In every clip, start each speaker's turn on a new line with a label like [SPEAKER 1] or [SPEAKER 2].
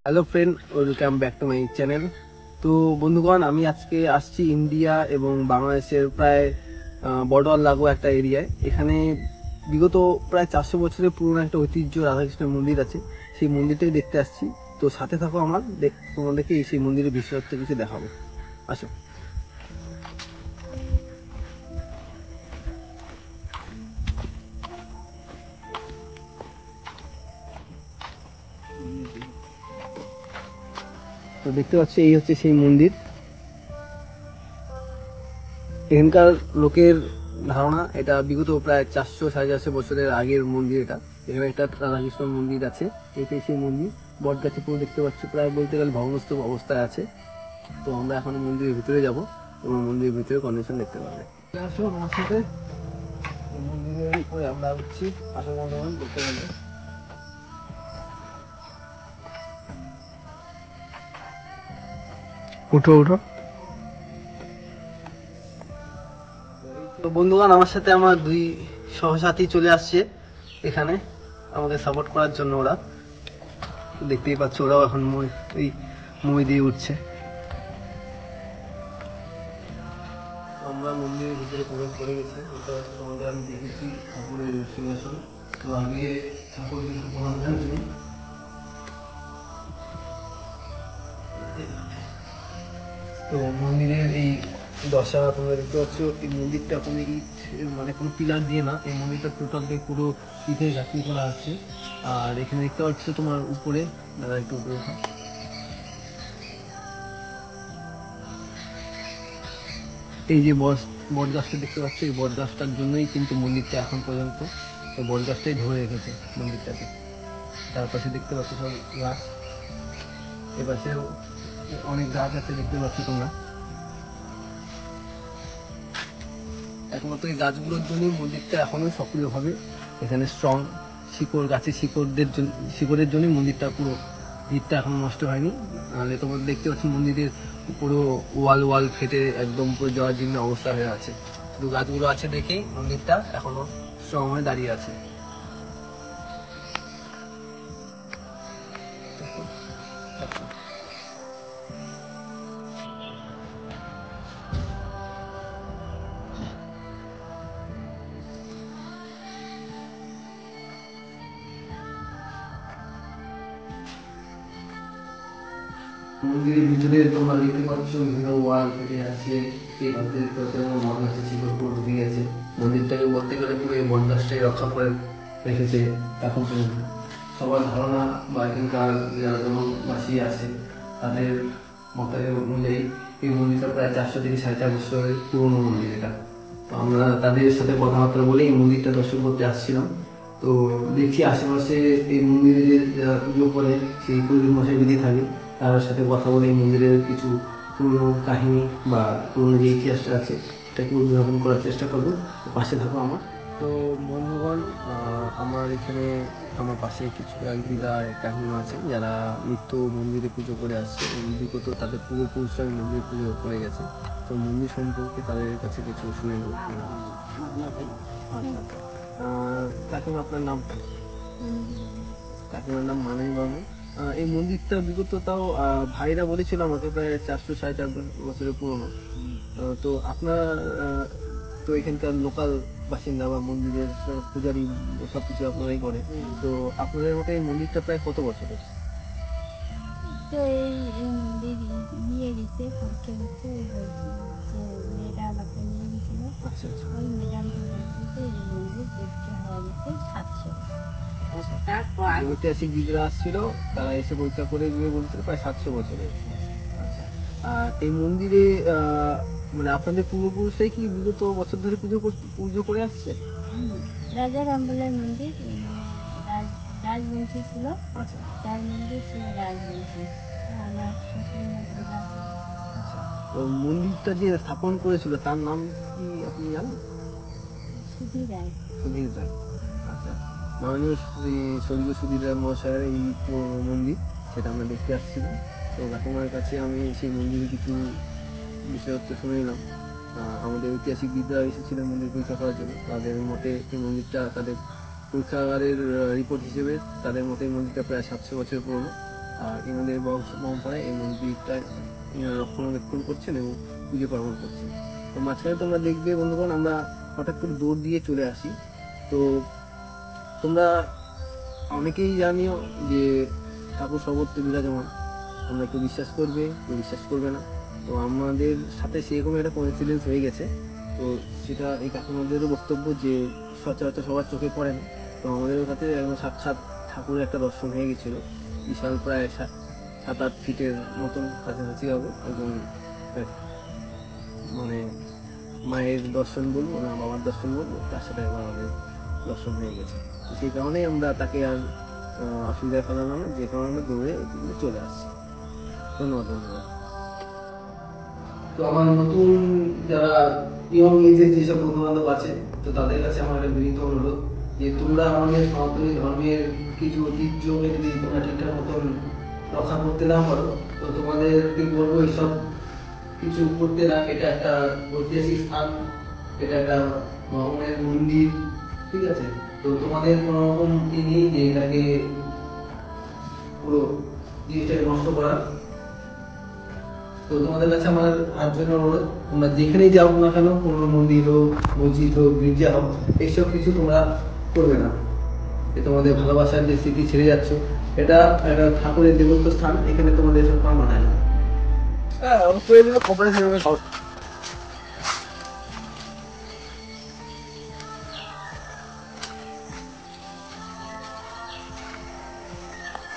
[SPEAKER 1] Hello friend, welcome back to my channel. তো বন্ধুগণ, আমি আজকে আসছি ইন্ডিয়া এবং বাংলাদেশের প্রায় বর্ডার লাগোয়া একটা এরিয়ায়। এখানে বিগত প্রায় 400 বছরের পুরনো একটা ঐতিহ্য রাধাকৃষ্ণের মন্দির আছে। সেই মন্দিরটাই দেখতে আসছি। তো সাথে থাকো আমার, তোমাদেরকে সেই মন্দিরের বিশেষত্ব কিছু দেখাবো। আসো। তো দেখতে পাচ্ছি, এই হচ্ছে সেই মন্দির। এখানকার লোকের ধারণা এটা বিগত প্রায় 400-450 বছরের আগের মন্দির। এখানে একটা রাধাকৃষ্ণ মন্দির আছে। এটাই সেই মন্দির। বট গাছে পুরো দেখতে পাচ্ছি, প্রায় বলতে গেলে ভগ্নস্ত অবস্থায় আছে। তো আমরা এখন মন্দিরের ভিতরে যাব এবং মন্দিরের ভিতরে কন্ডিশন দেখতে পাবে। আসো আমার সাথে, মন্দিরের উপরে আমরা উঠছি। আসো বন্ধুগণ, দেখতে পাবে। উঠো উঠো। তো বন্ধুগণ, আমার সাথে আমার দুই সহসাথী চলে আসছে এখানে আমাদের সাপোর্ট করার জন্য। ওরা দেখতেই পাচ্ছ, ওরাও এখন মই দিয়ে উঠছে। আমরা মন্দিরের ভিতরে প্রবেশ করে গেছি। তোমাদের আমি দেখেছি ঠাকুরের সিংহাসন। তো আগে ঠাকুর কিছু প্রণাম জানিয়ে, তো মন্দিরের এই দশা তোমরা দেখতে পাচ্ছ। এই মন্দিরটা কোনো ইট, মানে কোনো পিলার দিয়ে না, এই মন্দিরটা টোটালটাই পুরো ইটের গাঁথনি করা আছে। আর এখানে দেখতে পাচ্ছ তোমার উপরে, দাদা একটু উপরে ওঠা, এই যে বট গাছটা দেখতে পাচ্ছ, এই বট গাছটার জন্যই কিন্তু মন্দিরটা এখন পর্যন্ত এই বট গাছটাই ধরে রেখেছে মন্দিরটাকে। তার পাশে দেখতে পাচ্ছ সব গাছ, এপাশে অনেক গাছ আছে দেখতে পাচ্ছ তোমরা। একমাত্র এই গাছগুলোর জন্যই মন্দিরটা এখনো সক্রিয়ভাবে এখানে স্ট্রং। শিকড়ের জন্যই মন্দিরটা পুরো ভিতটা এখনো নষ্ট হয়নি। নাহলে তোমরা দেখতে পাচ্ছ মন্দিরের পুরো ওয়াল ফেটে একদম পুরো জরাজীর্ণ অবস্থা হয়ে আছে। শুধু গাছগুলো আছে দেখেই মন্দিরটা এখনো স্ট্রং হয়ে দাঁড়িয়ে আছে। মন্দিরের ভিতরে তোমরা দেখতে পাচ্ছ বিভিন্ন ওয়াল ফেটে আছে। এই মন্দিরের ভেতরে বট গাছের শিকড় পুরো ঢুকে গেছে। মন্দিরটাকে বলতে গেলে পুরো এই বট গাছটাই রক্ষা করে রেখেছে এখন পর্যন্ত। সবার ধারণা বা এখানকার যারা জনবাসী আছে তাদের মতামত অনুযায়ী এই মন্দিরটা প্রায় 400 থেকে 450 বছরের পুরনো মন্দির এটা। তো আমরা তাদের সাথে কথাবার্তা বলে এই মন্দিরটা দর্শন করতে আসছিলাম। তো দেখছি আশেপাশে এই মন্দিরে যে যারা পুজো করে, সেই পুরোহিত মশাই যদি থাকে, তার সাথে কথা বলে এই মন্দিরের কিছু পুরনো কাহিনী বা পুরনো যে ইতিহাসটা আছে সেটাকে উদ্ভাবন করার চেষ্টা করবো। পাশে থাকো আমার। তো বন্ধুগণ, আমার এখানে আমার পাশে কিছু এক দিদা কাহিনী আছে যারা নিত্য মন্দিরে পুজো করে আসছে। বিগত তাদের পূর্বপুরুষরা মন্দিরে পুজো করে গেছে। তো মন্দির সম্পর্কে তাদের কাছে কিছু শুনে নেব। কাকিমা, আপনার নাম? কাকিমার নাম মানাই বাবু। এই মন্দিরটা বিগত তাও ভাইরা বলেছিল আমাকে প্রায় 400-450 বছরের পুরনো। তো আপনার তো এখানকার লোকাল বাসিন্দা বা মন্দিরের পূজারি, সবকিছু আপনারাই করে। তো আপনাদের মতে এই মন্দিরটা প্রায় কত বছরের?
[SPEAKER 2] তো এই মন্দির নিয়ে গেছে পরীক্ষা করতে, যে ম্যাডাম একটা নিয়ে গেছিল।
[SPEAKER 1] আচ্ছা আচ্ছা।
[SPEAKER 2] ওই ম্যাডামটা বলছে যে এই মন্দির পরীক্ষা হয়ে গেছে 700।
[SPEAKER 1] ঐতিহাসিকবিদরা আসছিল, তারা এসে পরীক্ষা করে গিয়ে বলছিল প্রায় 700 বছরের। আচ্ছা। আর এই মন্দিরে মানে আপনাদের পূর্বপুরুষরাই কি বিগত বছর ধরে পুজো করে আসছে?
[SPEAKER 2] রাজা রামবলের মন্দির, রাজ রাজবংশী ছিল।
[SPEAKER 1] আচ্ছা
[SPEAKER 2] তার মন্দির ছিল রাজবংশী। আমার শ্বশুর মশাই রাজবংশী।
[SPEAKER 1] আচ্ছা। তো মন্দিরটা যে স্থাপন করেছিল তার নাম কি আপনি জানেন?
[SPEAKER 2] সুধীর রায়।
[SPEAKER 1] সুধীর রায়। আচ্ছা। মাননীয় স্বর্গীয় সুধীর রায় মহাশয়ের এই পুরনো মন্দির, সেটা আমরা দেখতে আসছিলাম। তো কাকিমার কাছে আমি সেই মন্দিরে কিছু বিশেষত্ব শুনে নিলাম। আমাদের ঐতিহাসিকবিদরা এসেছিলেন মন্দির পরীক্ষা করার জন্য। তাদের মতে এই মন্দিরটা, তাদের পরীক্ষাগারের রিপোর্ট হিসেবে তাদের মতে এই মন্দিরটা প্রায় 700 বছর পুরনো। আর এনাদের পরম্পরায় এই মন্দিরটা রক্ষণাবেক্ষণ করছেন এবং পুজো পার্বণ করছেন। তো মাঝখানে তোমরা দেখবে বন্ধুগণ, আমরা হঠাৎ করে দৌড় দিয়ে চলে আসি। তো তোমরা অনেকেই জানিও যে ঠাকুর সর্বত্র বিরাজমান, তোমরা কেউ বিশ্বাস করবে, কেউ বিশ্বাস করবে না। তো আমাদের সাথে সেরকম একটা কোইন্সিডেন্স হয়ে গেছে। তো সেটা এই কাকিমাদেরও বক্তব্য যে সচরাচর সবার চোখে পড়ে না। তো আমাদের কাছে একদম সাক্ষাৎ ঠাকুরের একটা দর্শন হয়ে গেছিলো। বিশাল প্রায় 7-8 ফিটের মতন কাছাকাছি হবে, এবং মানে মায়ের দর্শন বলবো না বাবার দর্শন বলবো, তার সাথে একবার আমাদের দর্শন হয়ে গেছে। তো সেই কারণেই আমরা তাকে আর অসুবিধা ফেলালাম না, যে কারণে আমরা দৌড়ে চলে আসছি। ধন্যবাদ ধন্যবাদ। তো আমার নতুন যারা ইয়ং এজের যেসব বন্ধু বান্ধব আছে, তো তাদের কাছে আমার একটা বিনীত অনুরোধ যে তোমরা আমাদের সনাতনী ধর্মের কিছু ঐতিহ্যকে যদি তোমরা ঠিকঠাক মতন রক্ষা করতে না পারো, তো তোমাদেরকে বলবো এইসব কিছু করতে না। এটা একটা ঐতিহাসিক স্থান, এটা একটা ভগবানের মন্দির, ঠিক আছে? তো তোমাদের কোনো রকম ই নেই যে এটাকে পুরো জিনিসটাকে নষ্ট করা। তো তোমাদের কাছে আমার হাত জন্য অনুরোধ, তোমরা যেখানেই যাও না কেন, কোনো মন্দির হোক, মসজিদ হোক, গির্জা হোক, এইসব কিছু তোমরা করবে না। তোমাদের ভালোবাসার যে স্মৃতি ছেড়ে যাচ্ছ, এটা একটা ঠাকুরের দেবত্ব স্থান, এখানে তোমাদের এসব করা মানায় না। হ্যাঁ, করে দিলে খবরে সেভাবে খাও।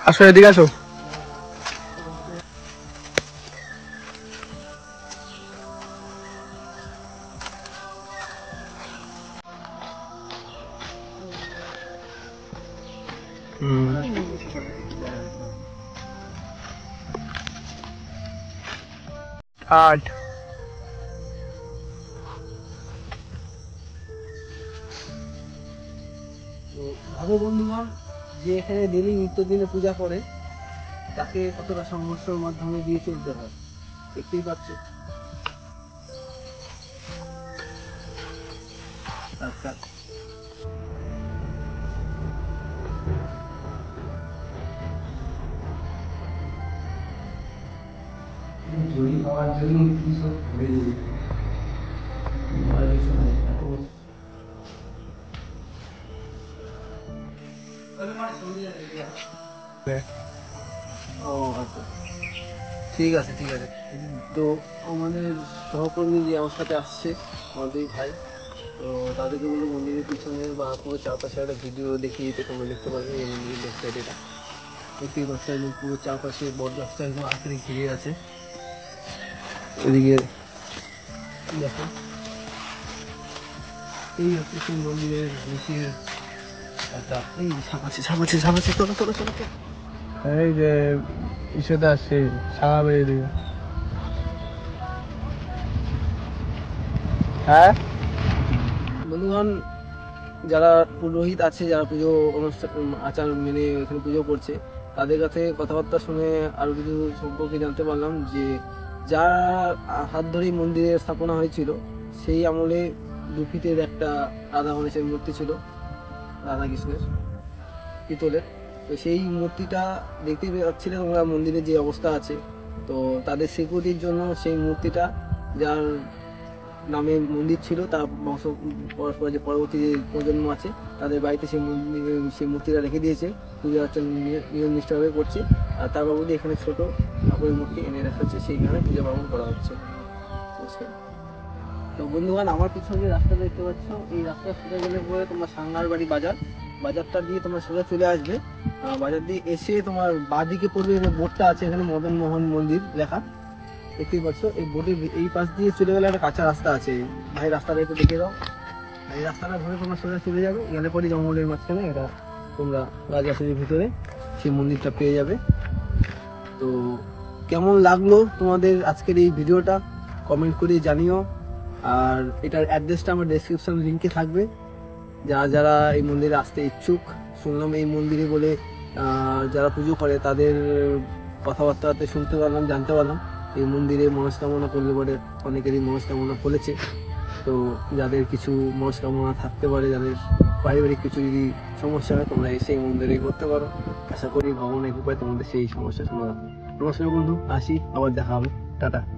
[SPEAKER 3] আসো, এদিকে আসো। আট
[SPEAKER 1] তো ভালো বন্ধুগণ, যে এখানে ডেলি নিত্যদিনে পূজা করে তাকে কতটা সমস্যার মাধ্যমে দিয়ে চলতে হয়, দেখতেই পাচ্ছ। আচ্ছা, জড়ি পাওয়ার জন্য কি সব করে দিবি। ও আচ্ছা, ঠিক আছে ঠিক আছে। তো আমাদের সহকর্মী যে আমার সাথে আসছে, আমার দুই ভাই, তো তাদেরকে বলবো মন্দিরের পিছনে বা পুরো চারপাশে একটা ভিডিও দেখিয়ে দিতে। তোমরা দেখতে পারবে এই মন্দিরের ব্যাক সাইড, এটা দেখতেই পাচ্ছ একদম পুরো চারপাশে বট গাছটা একদম আঁকড়ে ঘিরে আছে। এদিকে দেখো, এই হচ্ছে সেই মন্দিরের নিচের একটা, এই সামাছে সামাছে সামাছে, চলো চলো চলো চলো।
[SPEAKER 3] এই যে ইসেতে আসছে সারা বেরিয়ে দিকে। হ্যাঁ,
[SPEAKER 1] বন্ধুগণ, যারা পুরোহিত আছে, যারা পুজো অনুষ্ঠান আচার মেনে এখানে পুজো করছে, তাদের কাছে কথাবার্তা শুনে আরো কিছু সম্পর্কে জানতে পারলাম যে যার হাত ধরেই মন্দিরের স্থাপনা হয়েছিল, সেই আমলে 2 ফিটের একটা রাধা গণেশের মূর্তি ছিল, রাধা কৃষ্ণের, পিতলের। তো সেই মূর্তিটা দেখতে পাচ্ছিলে তোমরা মন্দিরের যে অবস্থা আছে। তো তাদের সিকিউরিটির জন্য সেই মূর্তিটা, যার নামে মন্দির ছিল, তার বংশ পরস্পর যে পরবর্তী যে প্রজন্ম আছে, তাদের বাড়িতে সেই মন্দির, সেই মূর্তিটা রেখে দিয়েছে, পূজা অর্চনা নিয়ম নিষ্ঠাভাবে করছে। আর তার বাবদে এখানে ছোট ঠাকুরের মূর্তি এনে রাখা হচ্ছে, সেইখানে পূজা পার্বণ করা হচ্ছে, বুঝছেন? তো বন্ধুগণ, আমার পিছনে যে রাস্তাটা দেখতে পাচ্ছ, এই রাস্তা সোজা গেলে পরে তোমার সাঙ্গার বাড়ি বাজার, বাজারটা দিয়ে তোমরা সোজা চলে আসবে। বাজার দিয়ে এসে তোমার বাঁদিকে পড়বে, যে বোর্ডটা আছে এখানে মদন মোহন মন্দির লেখা, দেখতেই পাচ্ছ। এই বোর্ডের এই পাশ দিয়ে চলে গেলে একটা কাঁচা রাস্তা আছে, ভাই রাস্তাটা একটু দেখে দাও। এই রাস্তাটা ধরে তোমরা সোজা চলে যাবে, গেলে পরে জঙ্গলের মাঝখানে এটা তোমরা রাজবাড়ির ভিতরে সেই মন্দিরটা পেয়ে যাবে। তো কেমন লাগলো তোমাদের আজকের এই ভিডিওটা, কমেন্ট করে জানিও। আর এটার অ্যাড্রেসটা আমার ডেসক্রিপশন লিঙ্কে থাকবে। যারা যারা এই মন্দিরে আসতে ইচ্ছুক, শুনলাম এই মন্দিরে বলে যারা পুজো করে তাদের কথাবার্তাতে শুনতে পারলাম, জানতে পারলাম এই মন্দিরে মনস্কামনা করলে পরে অনেকেরই মনস্কামনা ফলেছে। তো যাদের কিছু মনস্কামনা থাকতে পারে, যাদের পারিবারিক কিছু যদি সমস্যা হয় তোমরা এসে এই মন্দিরে করতে পারো। আশা করি ভগবানের কৃপায় তোমাদের সেই সমস্যার সমাধান হবে। নমস্কার বন্ধু, আসি, আবার দেখা হবে, টাটা।